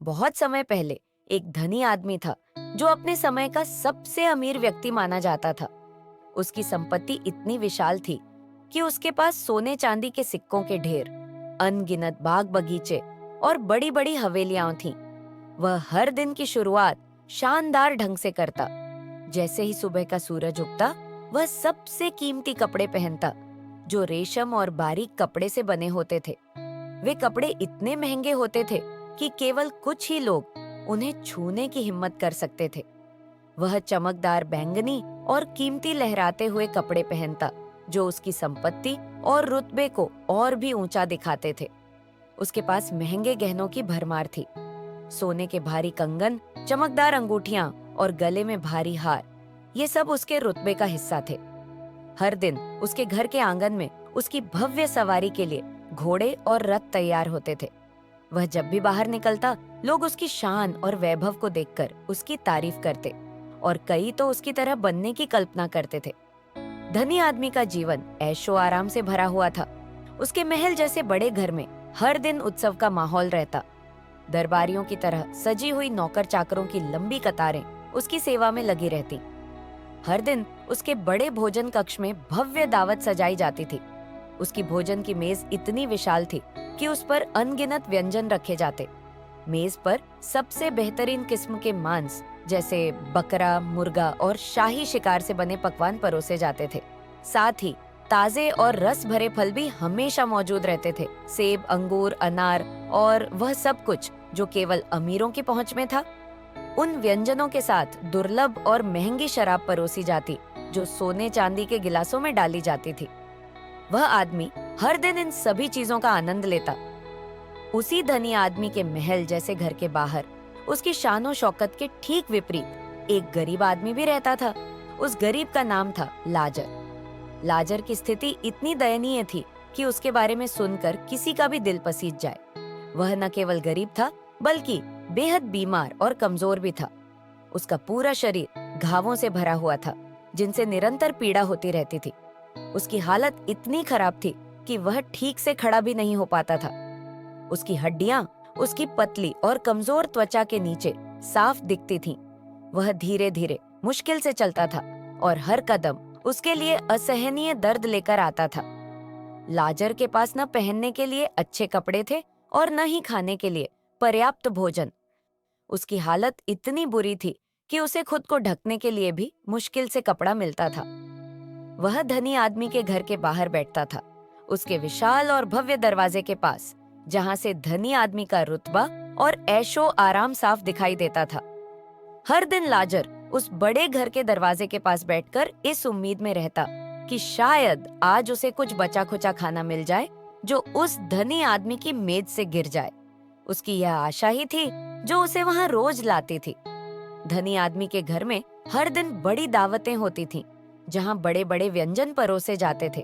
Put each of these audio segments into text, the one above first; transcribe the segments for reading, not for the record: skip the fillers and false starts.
बहुत समय पहले एक धनी आदमी था जो अपने समय का सबसे अमीर व्यक्ति माना जाता था। उसकी संपत्ति इतनी विशाल थी कि उसके पास सोने चांदी के सिक्कों के ढेर, अनगिनत बाग बगीचे और बड़ी बड़ी हवेलियां थीं। वह हर दिन की शुरुआत शानदार ढंग से करता। जैसे ही सुबह का सूरज उगता, वह सबसे कीमती कपड़े पहनता, जो रेशम और बारीक कपड़े से बने होते थे। वे कपड़े इतने महंगे होते थे कि केवल कुछ ही लोग उन्हें छूने की हिम्मत कर सकते थे। वह चमकदार बैंगनी और कीमती लहराते हुए कपड़े पहनता, जो उसकी संपत्ति और रुतबे को और भी ऊंचा दिखाते थे। उसके पास महंगे गहनों की भरमार थी। सोने के भारी कंगन, चमकदार अंगूठियां और गले में भारी हार, ये सब उसके रुतबे का हिस्सा थे। हर दिन उसके घर के आंगन में उसकी भव्य सवारी के लिए घोड़े और रथ तैयार होते थे। वह जब भी बाहर निकलता, लोग उसकी शान और वैभव को देखकर उसकी तारीफ करते और कई तो उसकी तरह बनने की कल्पना करते थे। धनी आदमी का जीवन ऐशो आराम से भरा हुआ था। उसके महल जैसे बड़े घर में हर दिन उत्सव का माहौल रहता। दरबारियों की तरह सजी हुई नौकर चाकरों की लंबी कतारें उसकी सेवा में लगी रहती। हर दिन उसके बड़े भोजन कक्ष में भव्य दावत सजाई जाती थी। उसकी भोजन की मेज इतनी विशाल थी कि उस पर अनगिनत व्यंजन रखे जाते। मेज पर सबसे बेहतरीन किस्म के मांस जैसे बकरा, मुर्गा और शाही शिकार से बने पकवान परोसे जाते थे। साथ ही ताजे और रस भरे फल भी हमेशा मौजूद रहते थे। सेब, अंगूर, अनार और वह सब कुछ जो केवल अमीरों की पहुंच में था। उन व्यंजनों के साथ दुर्लभ और महंगी शराब परोसी जाती, जो सोने चांदी के गिलासों में डाली जाती थी। वह आदमी हर दिन इन सभी चीजों का आनंद लेता। उसी धनी आदमी के महल जैसे घर के बाहर उसकी शानो शौकत के ठीक विपरीत एक गरीब आदमी भी रहता था। उस गरीब का नाम था लाजर। लाजर की स्थिति इतनी दयनीय थी कि उसके बारे में सुनकर किसी का भी दिल पसीज जाए। वह न केवल गरीब था, बल्कि बेहद बीमार और कमजोर भी था। उसका पूरा शरीर घावों से भरा हुआ था, जिनसे निरंतर पीड़ा होती रहती थी। उसकी हालत इतनी खराब थी कि वह ठीक से खड़ा भी नहीं हो पाता था। उसकी हड्डियां उसकी पतली और कमजोर त्वचा के नीचे साफ दिखती थीं। वह धीरे धीरे मुश्किल से चलता था और हर कदम उसके लिए असहनीय दर्द लेकर आता था। लाजर के पास न पहनने के लिए अच्छे कपड़े थे और न ही खाने के लिए पर्याप्त भोजन। उसकी हालत इतनी बुरी थी कि उसे खुद को ढकने के लिए भी मुश्किल से कपड़ा मिलता था। वह धनी आदमी के घर के बाहर बैठता था, उसके विशाल और भव्य दरवाजे के पास, जहां से धनी आदमी का रुतबा और ऐशो आराम साफ दिखाई देता था। हर दिन लाजर उस बड़े घर के दरवाजे के पास बैठकर इस उम्मीद में रहता कि शायद आज उसे कुछ बचा खुचा खाना मिल जाए, जो उस धनी आदमी की मेज से गिर जाए। उसकी यह आशा ही थी जो उसे वहां रोज लाती थी। धनी आदमी के घर में हर दिन बड़ी दावतें होती थीं, जहां बड़े बड़े व्यंजन परोसे जाते थे।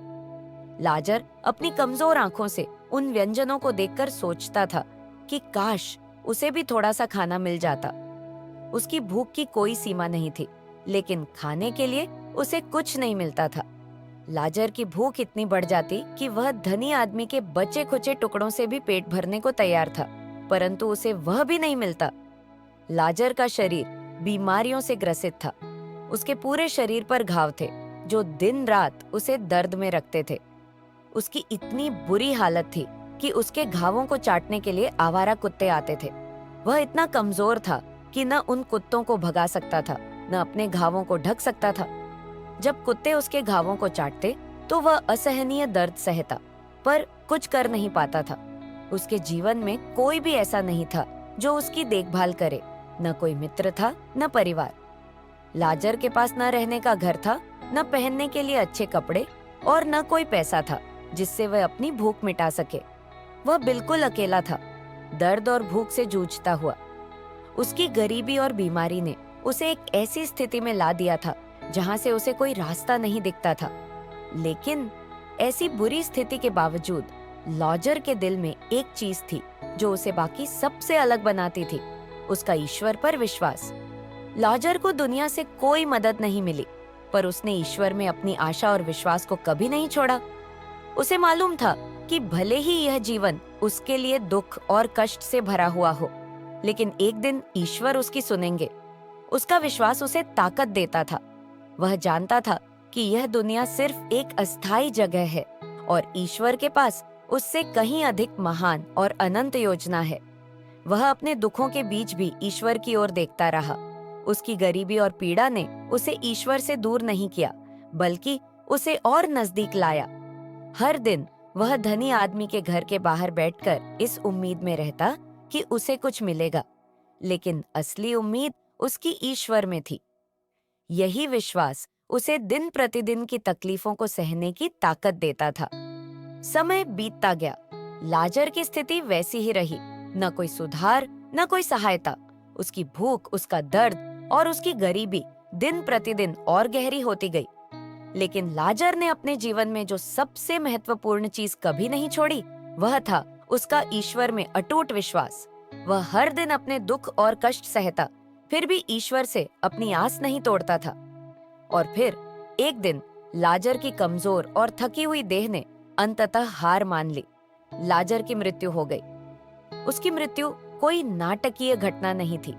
लाजर अपनी कमजोर आंखों से उन व्यंजनों को देखकर सोचता था कि काश उसे भी थोड़ा सा खाना मिल जाता। उसकी भूख की कोई सीमा नहीं थी, लेकिन खाने के लिए उसे कुछ नहीं मिलता था। लाजर की भूख इतनी बढ़ जाती कि वह धनी आदमी के बचे खुचे टुकड़ों से भी पेट भरने को तैयार था, परंतु उसे वह भी नहीं मिलता। लाजर का शरीर बीमारियों से ग्रसित था। उसके पूरे शरीर पर घाव थे, जो दिन रात उसे दर्द में रखते थे। उसकी इतनी बुरी हालत थी कि उसके घावों को चाटने के लिए आवारा कुत्ते आते थे। वह इतना कमजोर था कि न उन कुत्तों को भगा सकता था, न अपने घावों को ढक सकता था। जब कुत्ते उसके घावों को चाटते तो वह असहनीय दर्द सहता, पर कुछ कर नहीं पाता था। उसके जीवन में कोई भी ऐसा नहीं था जो उसकी देखभाल करे। न कोई मित्र था, न परिवार। लाजर के पास न रहने का घर था, न पहनने के लिए अच्छे कपड़े और न कोई पैसा था जिससे वह अपनी भूख मिटा सके। वह बिल्कुल अकेला था, दर्द और भूख से जूझता हुआ। उसकी गरीबी और बीमारी ने उसे एक ऐसी स्थिति में ला दिया था जहां से उसे कोई रास्ता नहीं दिखता था। लेकिन ऐसी बुरी स्थिति के बावजूद लाजर के दिल में एक चीज थी जो उसे बाकी सबसे अलग बनाती थी, उसका ईश्वर पर विश्वास। लाजर को दुनिया से कोई मदद नहीं मिली, पर उसने ईश्वर में अपनी आशा और विश्वास को कभी नहीं छोड़ा। उसे मालूम था कि भले ही यह जीवन उसके लिए दुख और कष्ट से भरा हुआ हो, लेकिन एक दिन ईश्वर उसकी सुनेंगे। उसका विश्वास उसे ताकत देता था। वह जानता था कि यह दुनिया सिर्फ एक अस्थायी जगह है और ईश्वर के पास उससे कहीं अधिक महान और अनंत योजना है। वह अपने दुखों के बीच भी ईश्वर की ओर देखता रहा। उसकी गरीबी और पीड़ा ने उसे ईश्वर से दूर नहीं किया, बल्कि उसे और नजदीक लाया। हर दिन वह धनी आदमी के घर के बाहर बैठकर इस उम्मीद में रहता कि उसे कुछ मिलेगा, लेकिन असली उम्मीद उसकी ईश्वर में थी। यही विश्वास उसे दिन प्रतिदिन की तकलीफों को सहने की ताकत देता था। समय बीतता गया। लाजर की स्थिति वैसी ही रही, न कोई सुधार, न कोई सहायता। उसकी भूख, उसका दर्द और उसकी गरीबी दिन प्रतिदिन और गहरी होती गई। लेकिन लाजर ने अपने जीवन में जो सबसे महत्वपूर्ण चीज कभी नहीं छोड़ी, वह था उसका ईश्वर में अटूट विश्वास। वह हर दिन अपने दुख और कष्ट सहता, फिर भी ईश्वर से अपनी आस नहीं तोड़ता था। और फिर एक दिन लाजर की कमजोर और थकी हुई देह ने अंततः हार मान ली। लाजर की मृत्यु हो गई। उसकी मृत्यु कोई नाटकीय घटना नहीं थी।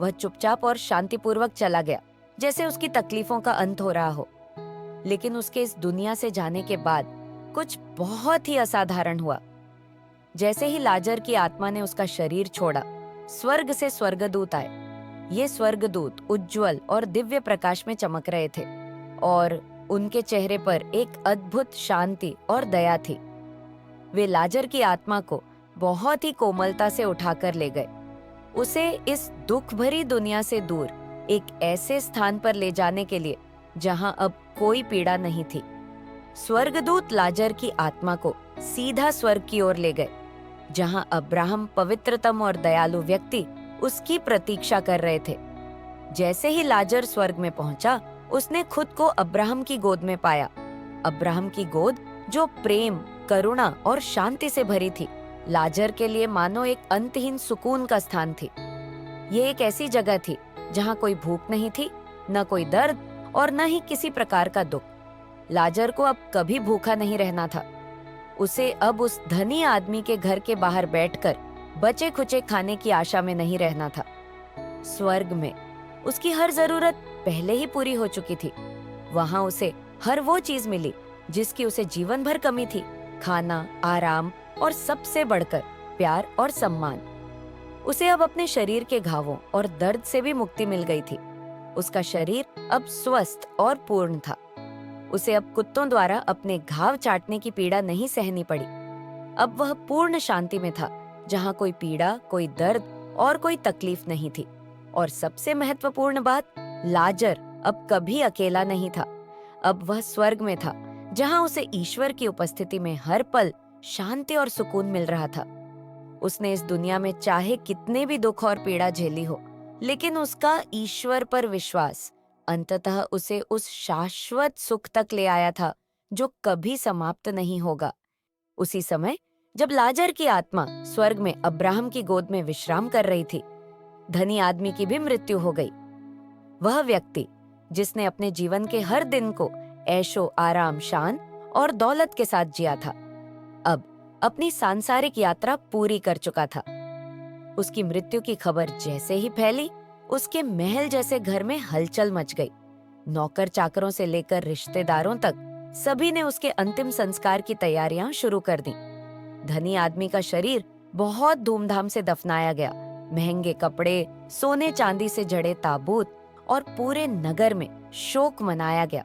वह चुपचाप और शांतिपूर्वक चला गया, जैसे उसकी तकलीफों का अंत हो रहा हो। लेकिन उसके इस दुनिया से जाने के बाद कुछ बहुत ही असाधारण हुआ। जैसे ही लाजर की आत्मा ने उसका शरीर छोड़ा, स्वर्ग से स्वर्गदूत आए। ये स्वर्गदूत उज्जवल और दिव्य प्रकाश में चमक रहे थे और उनके चेहरे पर एक अद्भुत शांति और दया थी। वे लाजर की आत्मा को बहुत ही कोमलता से उठाकर ले गए, उसे इस दुख भरी दुनिया से दूर एक ऐसे स्थान पर ले जाने के लिए जहां अब कोई पीड़ा नहीं थी। स्वर्गदूत लाजर की आत्मा को सीधा स्वर्ग की ओर ले गए, जहां अब्राहम पवित्रतम और दयालु व्यक्ति उसकी प्रतीक्षा कर रहे थे। जैसे ही लाजर स्वर्ग में पहुंचा, उसने खुद को अब्राहम की गोद में पाया। अब्राहम की गोद जो प्रेम, करुणा और शांति से भरी थी, लाजर के लिए मानो एक अंतहीन सुकून का स्थान थी। ये एक ऐसी जगह थी जहां कोई भूख नहीं थी, न कोई दर्द और न ही किसी प्रकार का दुख। लाजर को अब कभी भूखा नहीं रहना था। उसे अब उस धनी आदमी के घर के बाहर बैठकर बचे खुचे खाने की आशा में नहीं रहना था। स्वर्ग में उसकी हर जरूरत पहले ही पूरी हो चुकी थी। वहां उसे हर वो चीज मिली जिसकी उसे जीवन भर कमी थी, खाना, आराम और सबसे बढ़कर प्यार और सम्मान। उसे अब अपने शरीर के घावों और दर्द से भी मुक्ति मिल गई थी। उसका शरीर अब स्वस्थ और पूर्ण था। उसे अब कुत्तों द्वारा अपने घाव चाटने की पीड़ा नहीं सहनी पड़ी। अब वह पूर्ण शांति में था, जहां कोई पीड़ा, कोई दर्द और कोई तकलीफ नहीं थी। और सबसे महत्वपूर्ण बात, लाजर अब कभी अकेला नहीं था। अब वह स्वर्ग में था, जहां उसे ईश्वर की उपस्थिति में हर पल शांति और सुकून मिल रहा था। उसने इस दुनिया में चाहे कितने भी दुख और पीड़ा झेली हो, लेकिन उसका ईश्वर पर विश्वास अंततः उसे उस शाश्वत सुख तक ले आया था जो कभी समाप्त नहीं होगा। उसी समय जब लाजर की आत्मा स्वर्ग में अब्राहम की गोद में विश्राम कर रही थी, धनी आदमी की भी मृत्यु हो गई। वह व्यक्ति जिसने अपने जीवन के हर दिन को ऐशो आराम, शान और दौलत के साथ जिया था, अब अपनी सांसारिक यात्रा पूरी कर चुका था। उसकी मृत्यु की खबर जैसे ही फैली, उसके महल जैसे घर में हलचल मच गई। नौकर चाकरों से लेकर रिश्तेदारों तक सभी ने उसके अंतिम संस्कार की तैयारियां शुरू कर दी। धनी आदमी का शरीर बहुत धूमधाम से दफनाया गया। महंगे कपड़े, सोने चांदी से जड़े ताबूत और पूरे नगर में शोक मनाया गया।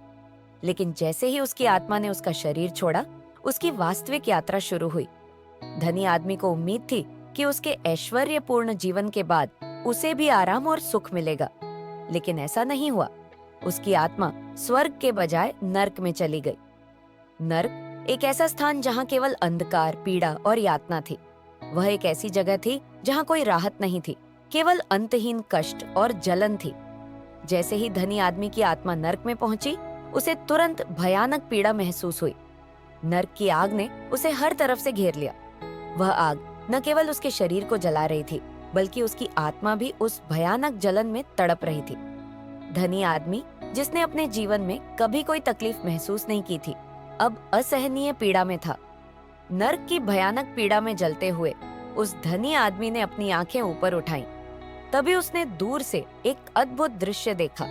लेकिन जैसे ही उसकी आत्मा ने उसका शरीर छोड़ा, उसकी वास्तविक यात्रा शुरू हुई। धनी आदमी को उम्मीद थी कि उसके ऐश्वर्यपूर्ण जीवन के बाद उसे भी आराम और सुख मिलेगा, लेकिन ऐसा नहीं हुआ। उसकी आत्मा स्वर्ग के बजाय नर्क में चली गई। नर्क एक ऐसा स्थान जहां केवल अंधकार, पीड़ा और यातना थी। वह एक ऐसी जगह थी जहां कोई राहत नहीं थी, केवल अंतहीन कष्ट और जलन थी। जैसे ही धनी आदमी की आत्मा नर्क में पहुंची, उसे तुरंत भयानक पीड़ा महसूस हुई। नर्क की आग ने उसे हर तरफ से घेर लिया। वह आग न केवल उसके शरीर को जला रही थी, बल्कि उसकी आत्मा भी उस भयानक जलन में तड़प रही थी। धनी आदमी, जिसने अपने जीवन में कभी कोई तकलीफ महसूस नहीं की थी, अब असहनीय पीड़ा में था। नर्क की भयानक पीड़ा में जलते हुए उस धनी आदमी ने अपनी आंखें ऊपर उठाई। तभी उसने दूर से एक अद्भुत दृश्य देखा।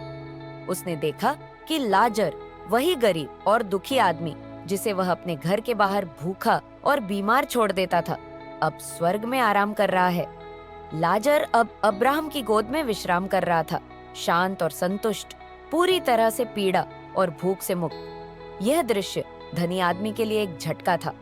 उसने देखा कि लाजर, वही गरीब और दुखी आदमी जिसे वह अपने घर के बाहर भूखा और बीमार छोड़ देता था, अब स्वर्ग में आराम कर रहा है। लाजर अब अब्राहम की गोद में विश्राम कर रहा था, शांत और संतुष्ट, पूरी तरह से पीड़ा और भूख से मुक्त। यह दृश्य धनी आदमी के लिए एक झटका था।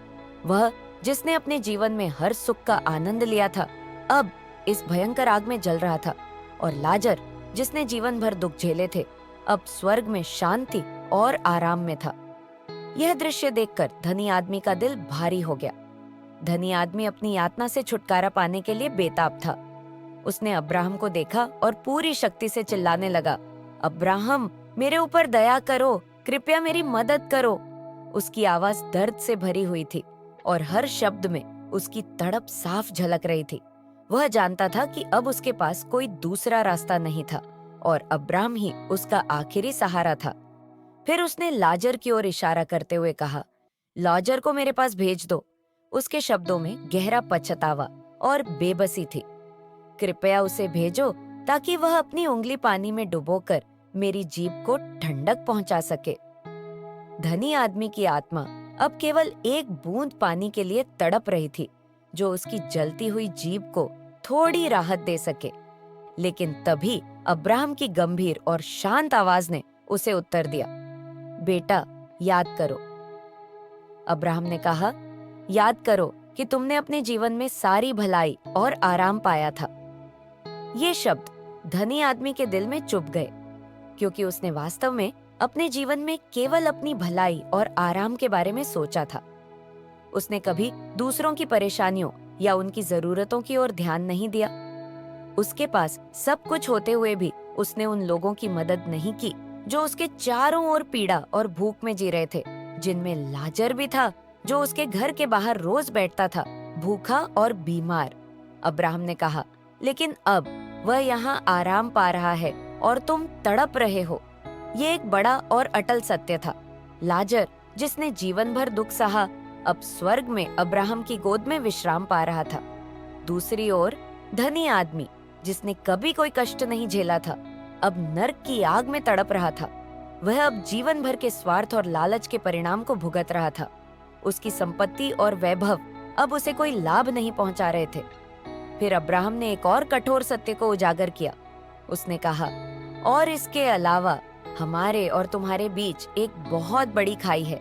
वह, जिसने अपने जीवन में हर सुख का आनंद लिया था, अब इस भयंकर आग में जल रहा था। और लाजर, जिसने जीवन भर दुख झेले थे, अब स्वर्ग में शांति और आराम में था। यह दृश्य देखकर धनी आदमी का दिल भारी हो गया। धनी आदमी अपनी यातना से छुटकारा पाने के लिए बेताब था। उसने अब्राहम को देखा और पूरी शक्ति से चिल्लाने लगा, अब्राहम, मेरे ऊपर दया करो, कृपया मेरी मदद करो। उसकी आवाज दर्द से भरी हुई थी और हर शब्द में उसकी तड़प साफ झलक रही थी। वह जानता था कि अब उसके पास कोई दूसरा रास्ता नहीं था और अब्राहम ही उसका आखिरी सहारा था। फिर उसने लाजर की ओर इशारा करते हुए कहा, लाजर को मेरे पास भेज दो। उसके शब्दों में गहरा पछतावा और बेबसी थी। कृपया उसे भेजो ताकि वह अपनी उंगली पानी में डुबोकर मेरी जीभ को ठंडक पहुंचा सके। धनी आदमी की आत्मा अब केवल एक बूंद पानी के लिए तड़प रही थी, जो उसकी जलती हुई जीभ को थोड़ी राहत दे सके। लेकिन तभी अब्राहम की गंभीर और शांत आवाज ने उसे उत्तर दिया, बेटा, याद करो। अब्राहम ने कहा, याद करो कि तुमने अपने जीवन में सारी भलाई और आराम पाया था। ये शब्द धनी आदमी के दिल में चुभ गए, क्योंकि उसने वास्तव में अपने जीवन में केवल अपनी भलाई और आराम के बारे में सोचा था। उसने कभी दूसरों की परेशानियों या उनकी जरूरतों की ओर ध्यान नहीं दिया। उसके पास सब कुछ होते हुए भी उसने उन लोगों की मदद नहीं की जो उसके चारों ओर पीड़ा और भूख में जी रहे थे, जिनमें लाजर भी था, जो उसके घर के बाहर रोज बैठता था, भूखा और बीमार। अब्राहम ने कहा, लेकिन अब वह यहाँ आराम पा रहा है और तुम तड़प रहे हो। ये एक बड़ा और अटल सत्य था। लाजर, जिसने जीवन भर दुख सहा, अब स्वर्ग में अब्राहम की गोद में विश्राम पा रहा था। दूसरी ओर धनी आदमी, जिसने कभी कोई कष्ट नहीं झेला था, अब नर्क की आग में तड़प रहा था। वह अब जीवन भर के स्वार्थ और लालच के परिणाम को भुगत रहा था। उसकी संपत्ति और वैभव अब उसे कोई लाभ नहीं पहुंचा रहे थे। फिर अब्राहम ने एक और कठोर सत्य को उजागर किया। उसने कहा, और इसके अलावा हमारे और तुम्हारे बीच एक बहुत बड़ी खाई है।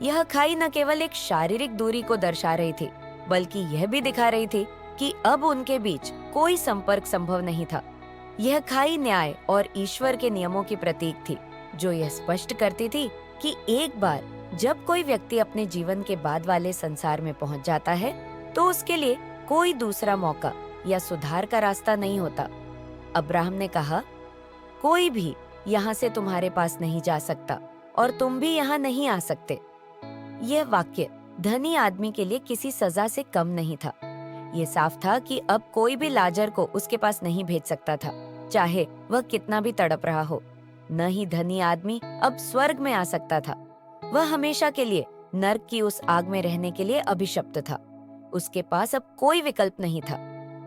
यह खाई न केवल एक शारीरिक दूरी को दर्शा रही थी, बल्कि यह भी दिखा रही थी कि अब उनके बीच कोई संपर्क संभव नहीं था। यह खाई न्याय और ईश्वर के नियमों की प्रतीक थी, जो यह स्पष्ट करती थी कि एक बार जब कोई व्यक्ति अपने जीवन के बाद वाले संसार में पहुंच जाता है, तो उसके लिए कोई दूसरा मौका या सुधार का रास्ता नहीं होता। अब्राहम ने कहा, कोई भी यहाँ से तुम्हारे पास नहीं जा सकता और तुम भी यहाँ नहीं आ सकते। यह वाक्य धनी आदमी के लिए किसी सजा से कम नहीं था। ये साफ था कि अब कोई भी लाजर को उसके पास नहीं भेज सकता था, चाहे वह कितना भी तड़प रहा हो। न ही धनी आदमी अब स्वर्ग में आ सकता था। वह हमेशा के लिए नर्क की उस आग में रहने के लिए अभिशप्त था। उसके पास अब कोई विकल्प नहीं था।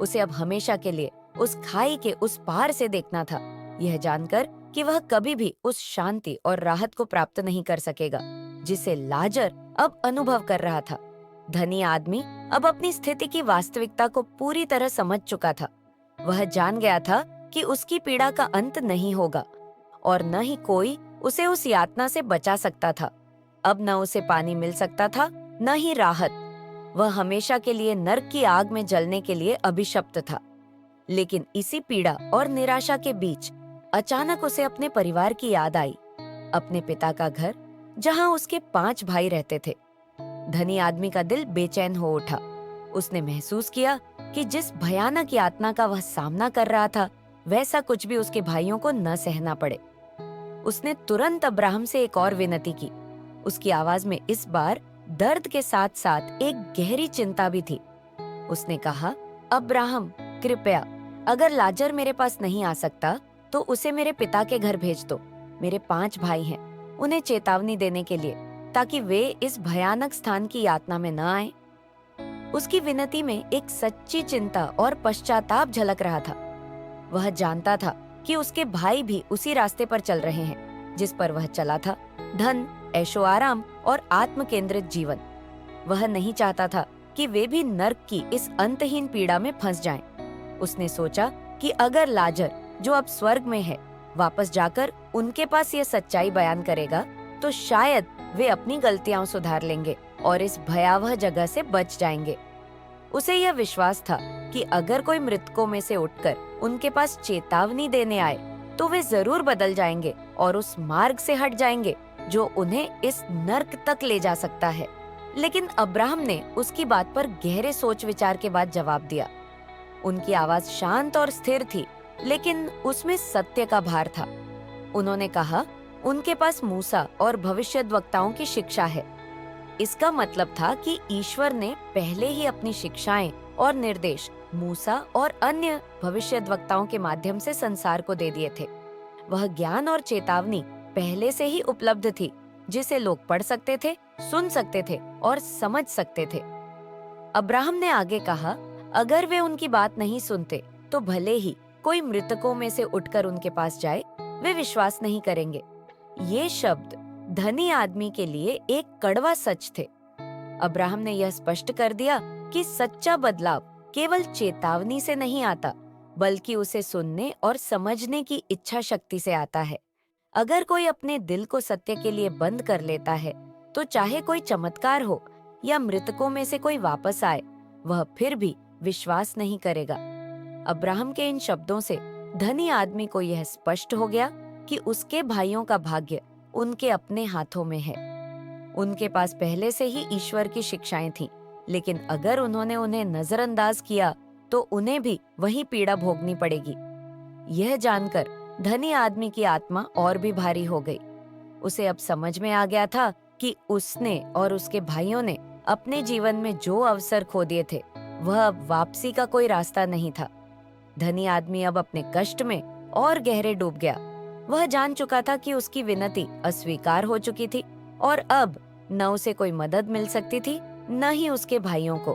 उसे अब हमेशा के लिए उस खाई के उस पार से देखना था, यह जानकर कि वह कभी भी उस शांति और राहत को प्राप्त नहीं कर सकेगा जिसे लाजर अब अनुभव कर रहा था। धनी आदमी अब अपनी स्थिति की वास्तविकता को पूरी तरह समझ चुका था। वह जान गया था कि उसकी पीड़ा का अंत नहीं होगा और न ही कोई उसे उस यातना से बचा सकता था। अब न उसे पानी मिल सकता था, न ही राहत। वह हमेशा के लिए नर्क की आग में जलने के लिए अभिशप्त था। लेकिन इसी पीड़ा और निराशा के बीच अचानक उसे अपने परिवार की याद आई, अपने पिता का घर, जहां उसके 5 भाई रहते थे। धनी आदमी का दिल बेचैन हो उठा। उसने महसूस किया कि जिस भयानक यातना का वह सामना कर रहा था, वैसा कुछ भी उसके भाइयों को न सहना पड़े। उसने तुरंत अब्राहम से एक और विनती की। उसकी आवाज में इस बार दर्द के साथ साथ एक गहरी चिंता भी थी। उसने कहा, अब्राहम, कृपया, अगर लाजर मेरे पास नहीं आ सकता तो उसे मेरे पिता के घर भेज दो। मेरे 5 भाई हैं, उन्हें चेतावनी देने के लिए, ताकि वे इस भयानक स्थान की यातना में न आए। उसकी विनती में एक सच्ची चिंता और पश्चाताप झलक रहा था। वह जानता था कि उसके भाई भी उसी रास्ते पर चल रहे हैं जिस पर वह चला था, धन, ऐशो आराम और आत्म केंद्रित जीवन। वह नहीं चाहता था कि वे भी नर्क की इस अंतहीन पीड़ा में फंस जाएं। उसने सोचा कि अगर लाजर, जो अब स्वर्ग में है, वापस जाकर उनके पास ये सच्चाई बयान करेगा तो शायद वे अपनी गलतियां सुधार लेंगे और इस भयावह जगह से बच जाएंगे। उसे यह विश्वास था कि अगर कोई मृतकों में से उठकर उनके पास चेतावनी देने आए तो वे जरूर बदल जाएंगे और उस मार्ग से हट जाएंगे जो उन्हें इस नर्क तक ले जा सकता है। लेकिन अब्राहम ने उसकी बात पर गहरे सोच विचार के बाद जवाब दिया। उनकी आवाज शांत और स्थिर थी, लेकिन उसमें सत्य का भार था। उन्होंने कहा, उनके पास मूसा और भविष्यद्वक्ताओं की शिक्षा है। इसका मतलब था कि ईश्वर ने पहले ही अपनी शिक्षाएं और निर्देश मूसा और अन्य भविष्यद्वक्ताओं के माध्यम से संसार को दे दिए थे। वह ज्ञान और चेतावनी पहले से ही उपलब्ध थी, जिसे लोग पढ़ सकते थे, सुन सकते थे और समझ सकते थे। अब्राहम ने आगे कहा, अगर वे उनकी बात नहीं सुनते तो भले ही कोई मृतकों में से उठकर उनके पास जाए, वे विश्वास नहीं करेंगे। ये शब्द धनी आदमी के लिए एक कड़वा सच थे। अब्राहम ने यह स्पष्ट कर दिया कि सच्चा बदलाव केवल चेतावनी से नहीं आता, बल्कि उसे सुनने और समझने की इच्छा शक्ति से आता है। अगर कोई अपने दिल को सत्य के लिए बंद कर लेता है, तो चाहे कोई चमत्कार हो या मृतकों में से कोई वापस आए, वह फिर भी विश्वास नहीं करेगा। अब्राहम के इन शब्दों से धनी आदमी को यह स्पष्ट हो गया कि उसके भाइयों का भाग्य उनके अपने हाथों में है। उनके पास पहले से ही ईश्वर की शिक्षाएं थीं, लेकिन अगर उन्होंने उन्हें नजरअंदाज किया तो उन्हें भी वही पीड़ा भोगनी पड़ेगी। यह जानकर धनी आदमी की आत्मा और भी भारी हो गई। उसे अब समझ में आ गया था कि उसने और उसके भाइयों ने अपने जीवन में जो अवसर खो दिए थे, वह अब वापसी का कोई रास्ता नहीं था। धनी आदमी अब अपने कष्ट में और गहरे डूब गया। वह जान चुका था कि उसकी विनती अस्वीकार हो चुकी थी और अब न उसे कोई मदद मिल सकती थी, न ही उसके भाइयों को।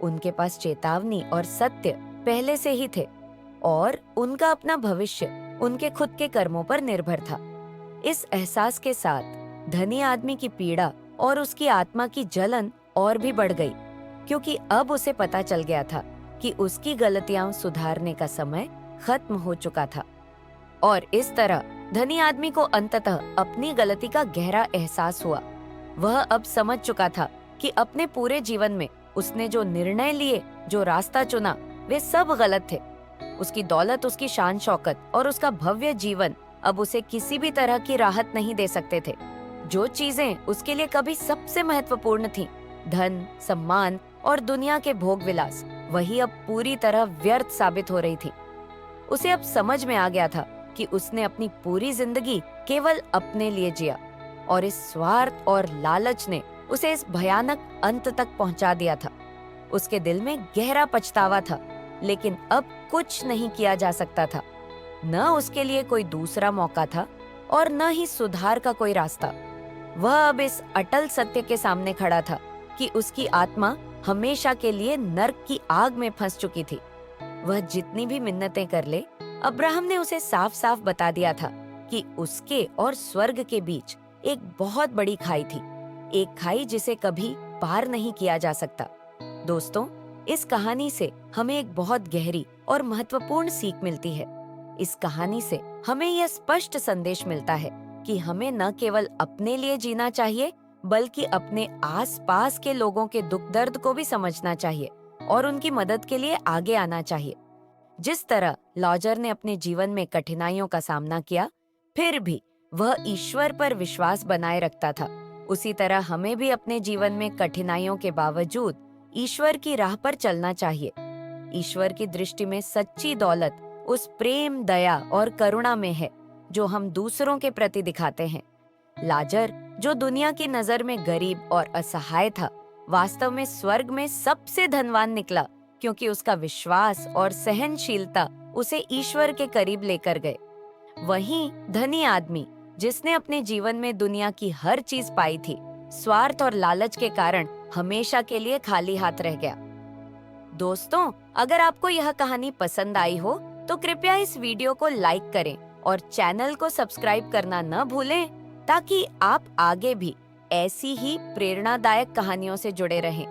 उनके पास चेतावनी और सत्य पहले से ही थे और उनका अपना भविष्य उनके खुद के कर्मों पर निर्भर था। इस एहसास के साथ धनी आदमी की पीड़ा और उसकी आत्मा की जलन और भी बढ़ गई, क्योंकि अब उसे पता चल गया था कि उसकी गलतियां सुधारने का समय खत्म हो चुका था। और इस तरह धनी आदमी को अंततः अपनी गलती का गहरा एहसास हुआ। वह अब समझ चुका था कि अपने पूरे जीवन में उसने जो निर्णय लिए, जो रास्ता चुना, वे सब गलत थे। उसकी दौलत, उसकी शान शौकत और उसका भव्य जीवन अब उसे किसी भी तरह की राहत नहीं दे सकते थे। जो चीजें उसके लिए कभी सबसे महत्वपूर्ण थीं, धन, सम्मान और दुनिया के भोग विलास, वही अब पूरी तरह व्यर्थ साबित हो रही थी। उसे अब समझ में आ गया था कि उसने अपनी पूरी जिंदगी केवल अपने लिए जिया और इस स्वार्थ और लालच ने उसे इस भयानक अंत तक पहुंचा दिया था। उसके दिल में गहरा पछतावा था, लेकिन अब कुछ नहीं किया जा सकता था। न उसके लिए कोई दूसरा मौका था और न ही सुधार का कोई रास्ता। वह अब इस अटल सत्य के सामने खड़ा था कि उसकी आत्मा हमेशा के लिए नर्क की आग में फंस चुकी थी। वह जितनी भी मिन्नतें कर ले, अब्राहम ने उसे साफ साफ बता दिया था कि उसके और स्वर्ग के बीच एक बहुत बड़ी खाई थी, एक खाई जिसे कभी पार नहीं किया जा सकता। दोस्तों, इस कहानी से हमें एक बहुत गहरी और महत्वपूर्ण सीख मिलती है। इस कहानी से हमें यह स्पष्ट संदेश मिलता है कि हमें न केवल अपने लिए जीना चाहिए, बल्कि अपने आसपास के लोगों के दुख दर्द को भी समझना चाहिए और उनकी मदद के लिए आगे आना चाहिए। जिस तरह लॉजर ने अपने जीवन में कठिनाइयों का सामना किया, फिर भी वह ईश्वर पर विश्वास बनाए रखता था, उसी तरह हमें भी अपने जीवन में कठिनाइयों के बावजूद ईश्वर की राह पर चलना चाहिए। ईश्वर की दृष्टि में सच्ची दौलत उस प्रेम, दया और करुणा में है जो हम दूसरों के प्रति दिखाते हैं। लाजर, जो दुनिया की नजर में गरीब और असहाय था, वास्तव में स्वर्ग में सबसे धनवान निकला, क्योंकि उसका विश्वास और सहनशीलता उसे ईश्वर के करीब लेकर गए। वहीं धनी आदमी, जिसने अपने जीवन में दुनिया की हर चीज पाई थी, स्वार्थ और लालच के कारण हमेशा के लिए खाली हाथ रह गया। दोस्तों, अगर आपको यह कहानी पसंद आई हो तो कृपया इस वीडियो को लाइक करें और चैनल को सब्सक्राइब करना न भूलें, ताकि आप आगे भी ऐसी ही प्रेरणादायक कहानियों से जुड़े रहें।